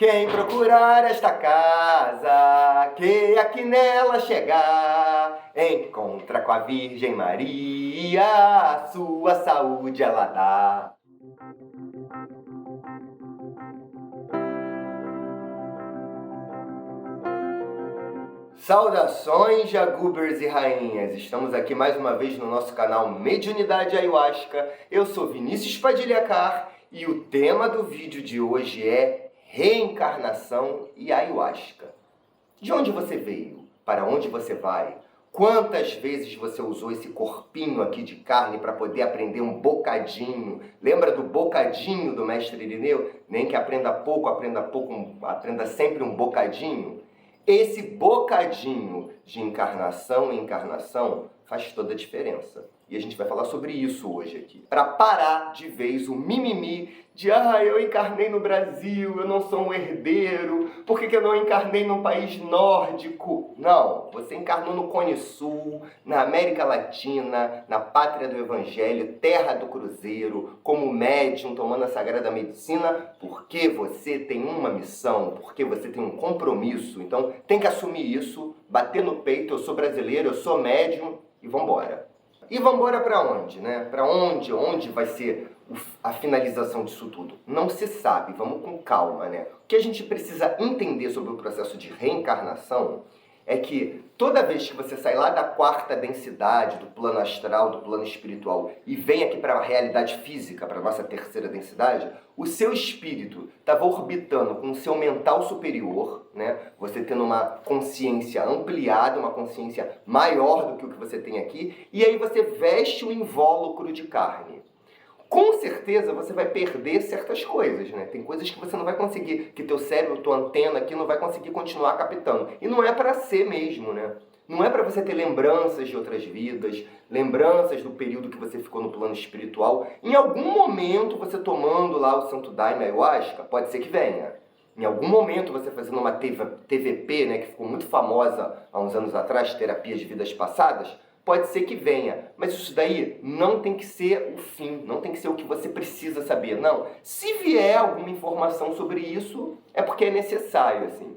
Quem procurar esta casa, que aqui nela chegar, encontra com a Virgem Maria, a sua saúde ela dá. Saudações, jagubers e rainhas! Estamos aqui mais uma vez no nosso canal Mediunidade Ayahuasca. Eu sou Vinícius Padilha e o tema do vídeo de hoje é reencarnação e ayahuasca. De onde você veio? Para onde você vai? Quantas vezes você usou esse corpinho aqui de carne para poder aprender um bocadinho? Lembra do bocadinho do mestre Irineu? Nem que aprenda pouco, aprenda sempre um bocadinho. Esse bocadinho de encarnação em encarnação faz toda a diferença. E a gente vai falar sobre isso hoje aqui. Para parar de vez o mimimi de eu encarnei no Brasil, eu não sou um herdeiro, por que eu não encarnei num país nórdico? Não, você encarnou no Cone Sul, na América Latina, na pátria do Evangelho, terra do Cruzeiro, como médium tomando a Sagrada Medicina, porque você tem uma missão, porque você tem um compromisso. Então tem que assumir isso, bater no peito, eu sou brasileiro, eu sou médium e vambora. E vambora para onde, né? Para onde vai ser a finalização disso tudo? Não se sabe, vamos com calma, né? O que a gente precisa entender sobre o processo de reencarnação é que toda vez que você sai lá da quarta densidade, do plano astral, do plano espiritual, e vem aqui para a realidade física, para a nossa terceira densidade, o seu espírito estava orbitando com o seu mental superior, né? Você tendo uma consciência ampliada, uma consciência maior do que o que você tem aqui, e aí você veste o invólucro de carne. Com certeza você vai perder certas coisas, né? Tem coisas que você não vai conseguir, que teu cérebro, tua antena aqui não vai conseguir continuar captando. E não é para ser mesmo, né? Não é para você ter lembranças de outras vidas, lembranças do período que você ficou no plano espiritual. Em algum momento você tomando lá o Santo Daime Ayahuasca, pode ser que venha. Em algum momento você fazendo uma TVP, né, que ficou muito famosa há uns anos atrás, terapia de vidas passadas, pode ser que venha, mas isso daí não tem que ser o fim, não tem que ser o que você precisa saber, não. Se vier alguma informação sobre isso, é porque é necessário, assim.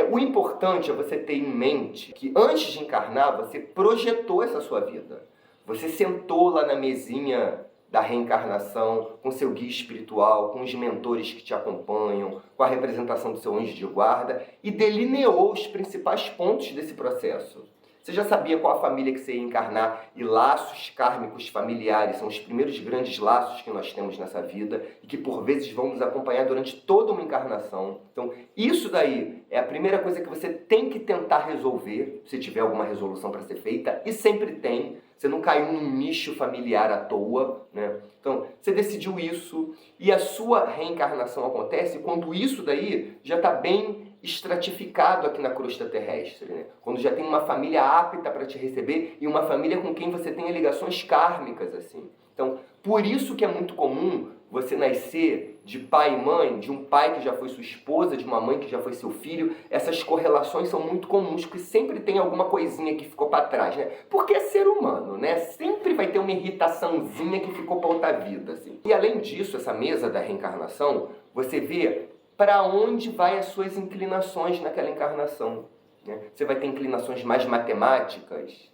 O importante é você ter em mente que antes de encarnar, você projetou essa sua vida. Você sentou lá na mesinha da reencarnação, com seu guia espiritual, com os mentores que te acompanham, com a representação do seu anjo de guarda e delineou os principais pontos desse processo. Você já sabia qual a família que você ia encarnar e laços kármicos familiares são os primeiros grandes laços que nós temos nessa vida e que por vezes vão nos acompanhar durante toda uma encarnação. Então isso daí é a primeira coisa que você tem que tentar resolver, se tiver alguma resolução para ser feita, e sempre tem. Você não caiu num nicho familiar à toa, né? Então, você decidiu isso e a sua reencarnação acontece quando isso daí já está bem estratificado aqui na crosta terrestre, né? Quando já tem uma família apta para te receber e uma família com quem você tenha ligações kármicas, assim. Então, por isso que é muito comum você nascer de pai e mãe, de um pai que já foi sua esposa, de uma mãe que já foi seu filho. Essas correlações são muito comuns, porque sempre tem alguma coisinha que ficou para trás, né? Porque é ser humano, né? Sempre vai ter uma irritaçãozinha que ficou para outra vida, assim. E além disso, essa mesa da reencarnação, você vê para onde vai as suas inclinações naquela encarnação, né? Você vai ter inclinações mais matemáticas,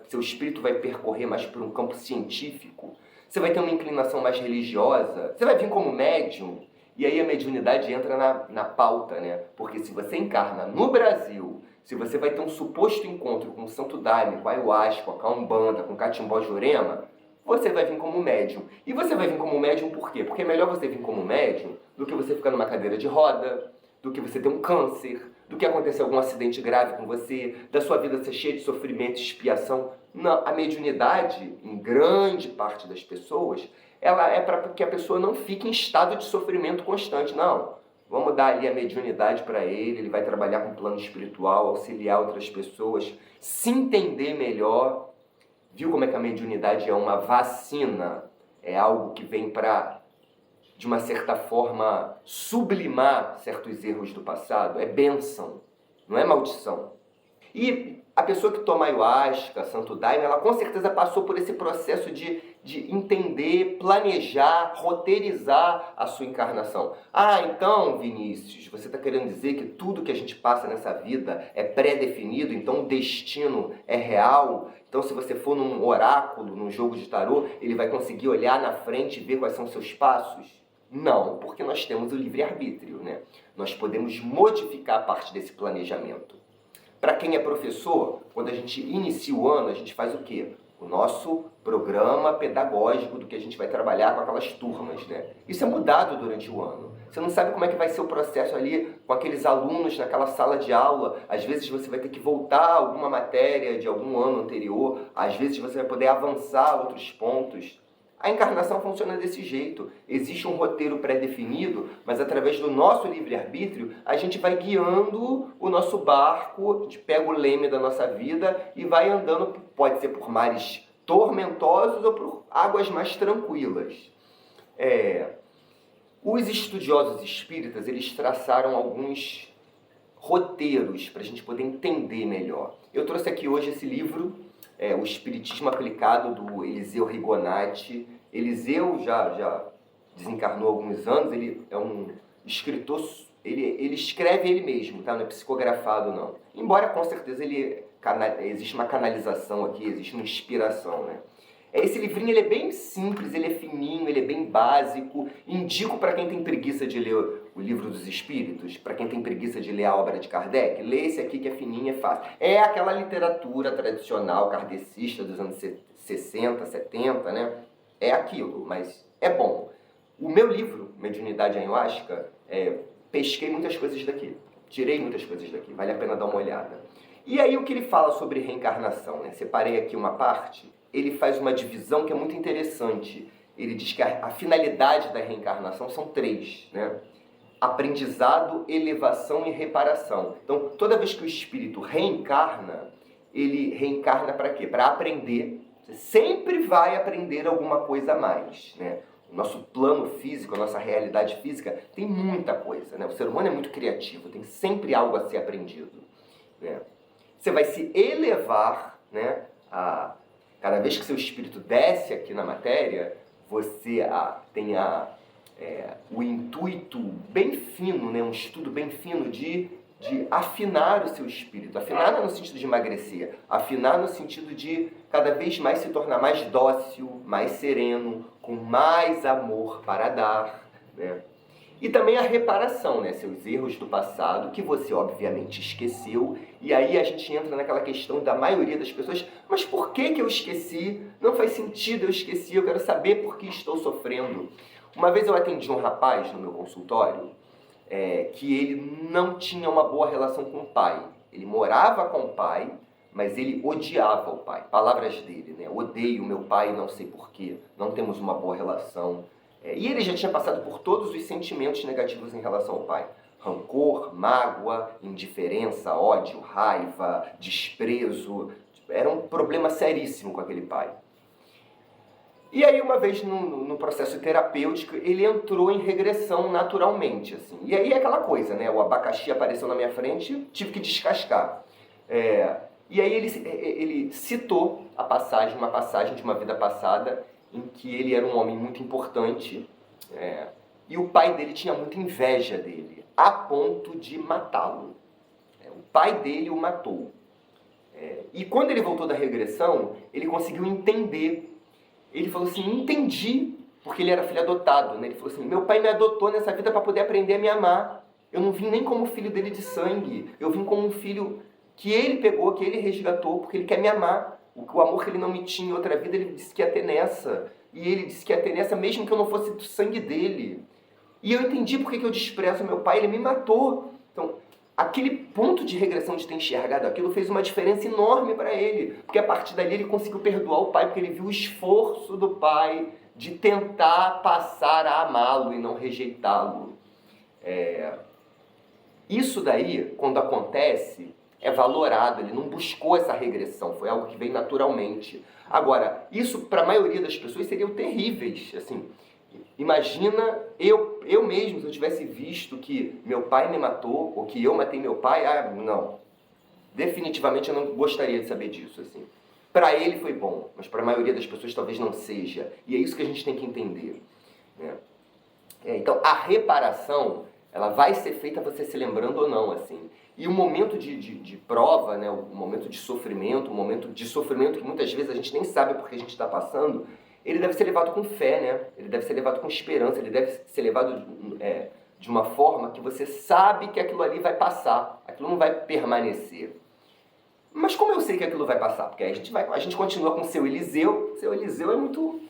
seu espírito vai percorrer mais por um campo científico, você vai ter uma inclinação mais religiosa, você vai vir como médium, e aí a mediunidade entra na pauta, né? Porque se você encarna no Brasil, se você vai ter um suposto encontro com o Santo Daime, com a Ayahuasca, com a Umbanda, com o Catimbó Jurema, você vai vir como médium. E você vai vir como médium por quê? Porque é melhor você vir como médium do que você ficar numa cadeira de roda, do que você ter um câncer, do que acontecer algum acidente grave com você, da sua vida ser cheia de sofrimento e expiação. Não, a mediunidade, em grande parte das pessoas, ela é para que a pessoa não fique em estado de sofrimento constante. Não, vamos dar ali a mediunidade para ele vai trabalhar com o plano espiritual, auxiliar outras pessoas, se entender melhor. Viu como é que a mediunidade é uma vacina? É algo que vem para, de uma certa forma, sublimar certos erros do passado. É bênção, não é maldição. E a pessoa que toma ayahuasca, Santo Daime, ela com certeza passou por esse processo de de entender, planejar, roteirizar a sua encarnação. Ah, então, Vinícius, você está querendo dizer que tudo que a gente passa nessa vida é pré-definido, então o destino é real? Então, se você for num oráculo, num jogo de tarô, ele vai conseguir olhar na frente e ver quais são os seus passos? Não, porque nós temos o livre-arbítrio, né? Nós podemos modificar parte desse planejamento. Para quem é professor, quando a gente inicia o ano, a gente faz o quê? O nosso programa pedagógico do que a gente vai trabalhar com aquelas turmas, né? Isso é mudado durante o ano. Você não sabe como é que vai ser o processo ali com aqueles alunos naquela sala de aula. Às vezes você vai ter que voltar a alguma matéria de algum ano anterior. Às vezes você vai poder avançar outros pontos. A encarnação funciona desse jeito. Existe um roteiro pré-definido, mas através do nosso livre-arbítrio, a gente vai guiando o nosso barco, a gente pega o leme da nossa vida e vai andando, pode ser por mares tormentosos ou por águas mais tranquilas. Os estudiosos espíritas, eles traçaram alguns roteiros para a gente poder entender melhor. Eu trouxe aqui hoje esse livro, O Espiritismo Aplicado, do Eliseu Rigonati. Eliseu já desencarnou há alguns anos, ele é um escritor, ele escreve ele mesmo, tá? Não é psicografado não. Embora com certeza existe uma canalização aqui, existe uma inspiração, né? Esse livrinho ele é bem simples, ele é fininho, ele é bem básico. Indico para quem tem preguiça de ler o Livro dos Espíritos, para quem tem preguiça de ler a obra de Kardec, lê esse aqui que é fininho, é fácil. É aquela literatura tradicional kardecista dos anos 60, 70, né? É aquilo, mas é bom. O meu livro, Mediunidade Ayahuasca, pesquei muitas coisas daqui, tirei muitas coisas daqui, vale a pena dar uma olhada. E aí o que ele fala sobre reencarnação, né? Separei aqui uma parte. Ele faz uma divisão que é muito interessante. Ele diz que a finalidade da reencarnação são 3, né? Aprendizado, elevação e reparação. Então, toda vez que o espírito reencarna, ele reencarna para quê? Para aprender. Você sempre vai aprender alguma coisa a mais, né? O nosso plano físico, a nossa realidade física tem muita coisa, né? O ser humano é muito criativo, tem sempre algo a ser aprendido, né? Você vai se elevar, né? Cada vez que seu espírito desce aqui na matéria, você tem o intuito bem fino, né? Um estudo bem fino de afinar o seu espírito. Afinar não no sentido de emagrecer, afinar no sentido de cada vez mais se tornar mais dócil, mais sereno, com mais amor para dar, né? E também a reparação, né? Seus erros do passado, que você obviamente esqueceu. E aí a gente entra naquela questão da maioria das pessoas, mas por que eu esqueci? Não faz sentido eu esqueci, eu quero saber por que estou sofrendo. Uma vez eu atendi um rapaz no meu consultório, que ele não tinha uma boa relação com o pai. Ele morava com o pai, mas ele odiava o pai. Palavras dele, né? Odeio meu pai, não sei porquê, não temos uma boa relação. E ele já tinha passado por todos os sentimentos negativos em relação ao pai. Rancor, mágoa, indiferença, ódio, raiva, desprezo. Era um problema seríssimo com aquele pai. E aí, uma vez no processo terapêutico, ele entrou em regressão naturalmente, assim. E aí é aquela coisa, né? O abacaxi apareceu na minha frente, tive que descascar. E aí ele citou uma passagem de uma vida passada, em que ele era um homem muito importante, e o pai dele tinha muita inveja dele, a ponto de matá-lo. O pai dele o matou. E quando ele voltou da regressão, ele conseguiu entender. Ele falou assim, entendi, porque ele era filho adotado, né? Ele falou assim, meu pai me adotou nessa vida para poder aprender a me amar. Eu não vim nem como filho dele de sangue, eu vim como um filho que ele pegou, que ele resgatou, porque ele quer me amar. O amor que ele não me tinha em outra vida, ele disse que ia ter nessa. E ele disse que ia ter nessa mesmo que eu não fosse do sangue dele. E eu entendi porque que eu desprezo meu pai, ele me matou. Então, aquele ponto de regressão de ter enxergado aquilo fez uma diferença enorme para ele. Porque a partir dali ele conseguiu perdoar o pai, porque ele viu o esforço do pai de tentar passar a amá-lo e não rejeitá-lo. Isso daí, quando acontece, é valorado, ele não buscou essa regressão, foi algo que veio naturalmente. Agora, isso para a maioria das pessoas seriam terríveis, assim. Imagina eu mesmo, se eu tivesse visto que meu pai me matou, ou que eu matei meu pai, não. Definitivamente eu não gostaria de saber disso, assim. Para ele foi bom, mas para a maioria das pessoas talvez não seja. E é isso que a gente tem que entender, né? Então, a reparação, ela vai ser feita você se lembrando ou não, assim. E o momento de prova, né, o momento de sofrimento, que muitas vezes a gente nem sabe porque a gente está passando, ele deve ser levado com fé, né? Ele deve ser levado com esperança, ele deve ser levado de uma forma que você sabe que aquilo ali vai passar, aquilo não vai permanecer. Mas como eu sei que aquilo vai passar? Porque a gente continua com o seu Eliseu é muito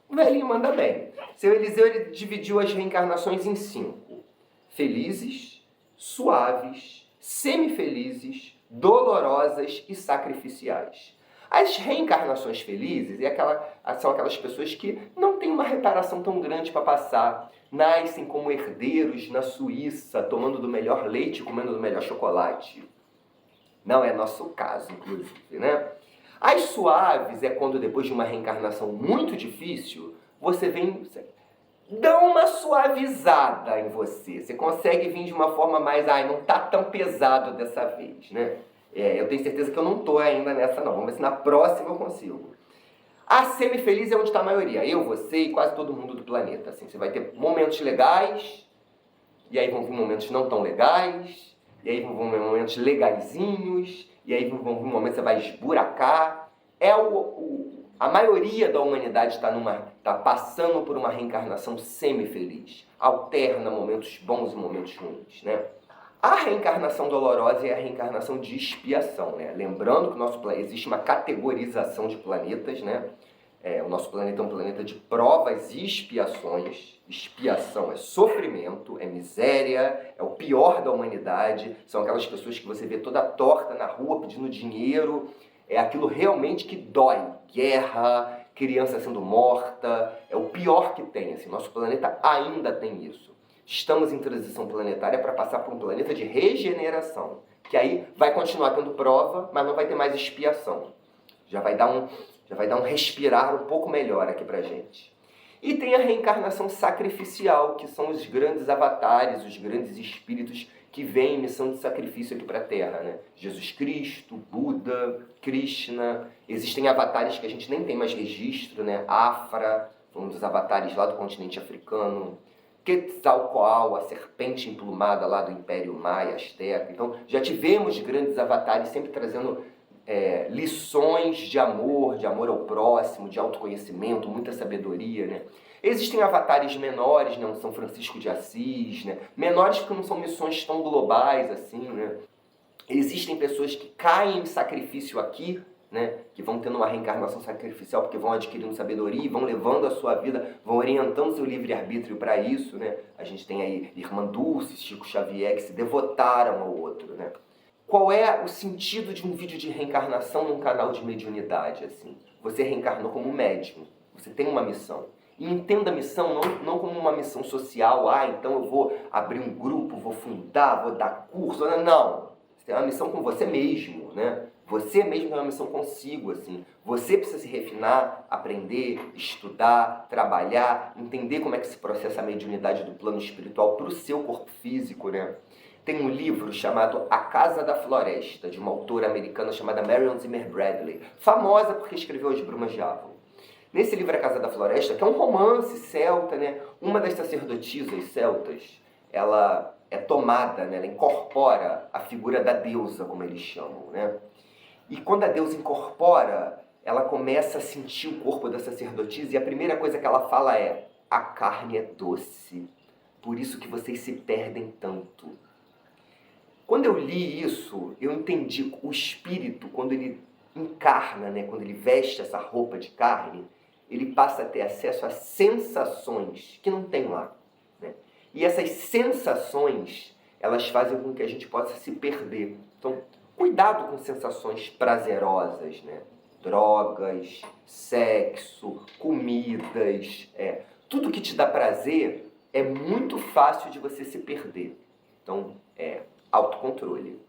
velhinho, manda bem. Seu Eliseu, ele dividiu as reencarnações em 5. Felizes, suaves, semifelizes, dolorosas e sacrificiais. As reencarnações felizes são aquelas pessoas que não têm uma reparação tão grande para passar, nascem como herdeiros na Suíça, tomando do melhor leite e comendo do melhor chocolate. Não é nosso caso, inclusive, né? As suaves é quando depois de uma reencarnação muito difícil, você dá uma suavizada em você. Você consegue vir de uma forma mais, não tá tão pesado dessa vez, né? Eu tenho certeza que eu não tô ainda nessa não. Vamos ver se na próxima eu consigo. A semifeliz é onde está a maioria. Eu, você e quase todo mundo do planeta. Assim, você vai ter momentos legais, e aí vão vir momentos não tão legais, e aí vão vir momentos legaisinhos, e aí vão vir momentos que você vai esburacar. A maioria da humanidade está passando por uma reencarnação semifeliz. Alterna momentos bons e momentos ruins, né? A reencarnação dolorosa é a reencarnação de expiação, né? Lembrando que o nosso planeta, existe uma categorização de planetas, né? O nosso planeta é um planeta de provas e expiações. Expiação é sofrimento, é miséria, é o pior da humanidade. São aquelas pessoas que você vê toda torta na rua pedindo dinheiro. É aquilo realmente que dói. Guerra, criança sendo morta, é o pior que tem. Assim, nosso planeta ainda tem isso. Estamos em transição planetária para passar por um planeta de regeneração, que aí vai continuar tendo prova, mas não vai ter mais expiação. Já vai dar um respirar um pouco melhor aqui pra gente. E tem a reencarnação sacrificial, que são os grandes avatares, os grandes espíritos que vêm em missão de sacrifício aqui para a Terra, né? Jesus Cristo, Buda, Krishna. Existem avatares que a gente nem tem mais registro, né? Afra, um dos avatares lá do continente africano. Quetzalcoatl, a serpente emplumada lá do Império Maia, Azteca. Então, já tivemos grandes avatares sempre trazendo lições de amor ao próximo, de autoconhecimento, muita sabedoria, né? Existem avatares menores, né? Um São Francisco de Assis, né? Menores porque não são missões tão globais assim, né? Existem pessoas que caem em sacrifício aqui, né? Que vão tendo uma reencarnação sacrificial porque vão adquirindo sabedoria e vão levando a sua vida, vão orientando seu livre-arbítrio para isso, né? A gente tem aí Irmã Dulce, Chico Xavier, que se devotaram ao outro, né? Qual é o sentido de um vídeo de reencarnação num canal de mediunidade, assim? Você reencarnou como médium, você tem uma missão. E entenda a missão não como uma missão social, então eu vou abrir um grupo, vou fundar, vou dar curso, não. Você tem uma missão com você mesmo, né? Você mesmo tem uma missão consigo, assim. Você precisa se refinar, aprender, estudar, trabalhar, entender como é que se processa a mediunidade do plano espiritual para o seu corpo físico, né? Tem um livro chamado A Casa da Floresta, de uma autora americana chamada Marion Zimmer Bradley, famosa porque escreveu As Brumas de Avon. Nesse livro A Casa da Floresta, que é um romance celta, né? Uma das sacerdotisas celtas, ela é tomada, né? Ela incorpora a figura da deusa, como eles chamam, né? E quando a deusa incorpora, ela começa a sentir o corpo da sacerdotisa e a primeira coisa que ela fala é: a carne é doce, por isso que vocês se perdem tanto. Quando eu li isso, eu entendi o espírito, quando ele encarna, né, quando ele veste essa roupa de carne, ele passa a ter acesso a sensações que não tem lá, né? E essas sensações, elas fazem com que a gente possa se perder. Então, cuidado com sensações prazerosas, né? Drogas, sexo, comidas, tudo que te dá prazer é muito fácil de você se perder. Então, autocontrole.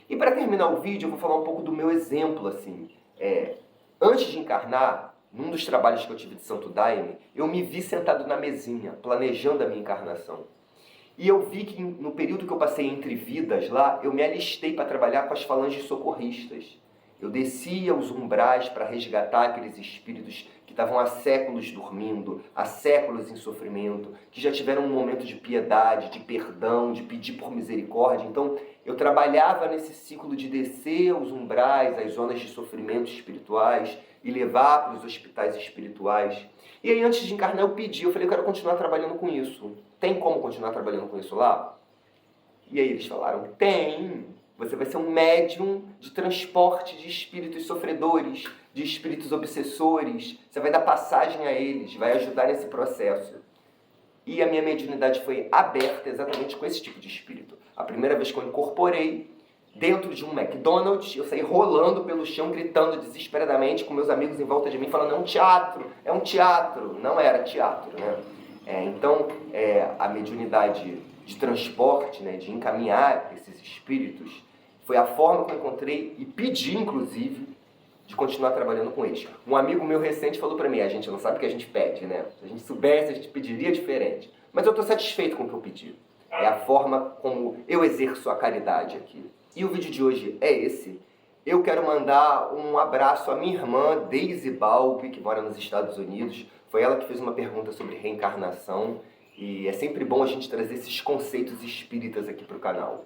E para terminar o vídeo, eu vou falar um pouco do meu exemplo, assim. Antes de encarnar, num dos trabalhos que eu tive de Santo Daime, eu me vi sentado na mesinha, planejando a minha encarnação. E eu vi que no período que eu passei entre vidas lá, eu me alistei para trabalhar com as falanges socorristas. Eu descia os umbrais para resgatar aqueles espíritos que estavam há séculos dormindo, há séculos em sofrimento, que já tiveram um momento de piedade, de perdão, de pedir por misericórdia. Então, eu trabalhava nesse ciclo de descer os umbrais, as zonas de sofrimento espirituais e levar para os hospitais espirituais. E aí, antes de encarnar, eu pedi, eu falei, eu quero continuar trabalhando com isso. Tem como continuar trabalhando com isso lá? E aí eles falaram, tem. Você vai ser um médium de transporte de espíritos sofredores, de espíritos obsessores. Você vai dar passagem a eles, vai ajudar nesse processo. E a minha mediunidade foi aberta exatamente com esse tipo de espírito. A primeira vez que eu incorporei, dentro de um McDonald's, eu saí rolando pelo chão, gritando desesperadamente com meus amigos em volta de mim, falando, é um teatro, é um teatro. Não era teatro, né? Então, a mediunidade de transporte, né, de encaminhar esses espíritos, foi a forma que eu encontrei e pedi, inclusive, de continuar trabalhando com eles. Um amigo meu recente falou para mim, a gente não sabe o que a gente pede, né? Se a gente soubesse, a gente pediria diferente. Mas eu estou satisfeito com o que eu pedi. É a forma como eu exerço a caridade aqui. E o vídeo de hoje é esse. Eu quero mandar um abraço à minha irmã, Daisy Balbi, que mora nos Estados Unidos. Foi ela que fez uma pergunta sobre reencarnação. E é sempre bom a gente trazer esses conceitos espíritas aqui para o canal.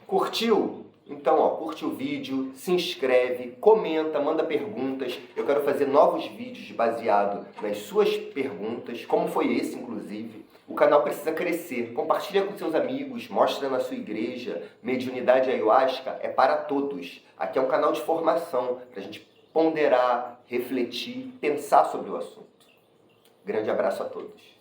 Curtiu? Então, curte o vídeo, se inscreve, comenta, manda perguntas. Eu quero fazer novos vídeos baseados nas suas perguntas, como foi esse, inclusive. O canal precisa crescer. Compartilha com seus amigos, mostra na sua igreja. Mediunidade Ayahuasca é para todos. Aqui é um canal de formação, para a gente ponderar, refletir, pensar sobre o assunto. Grande abraço a todos.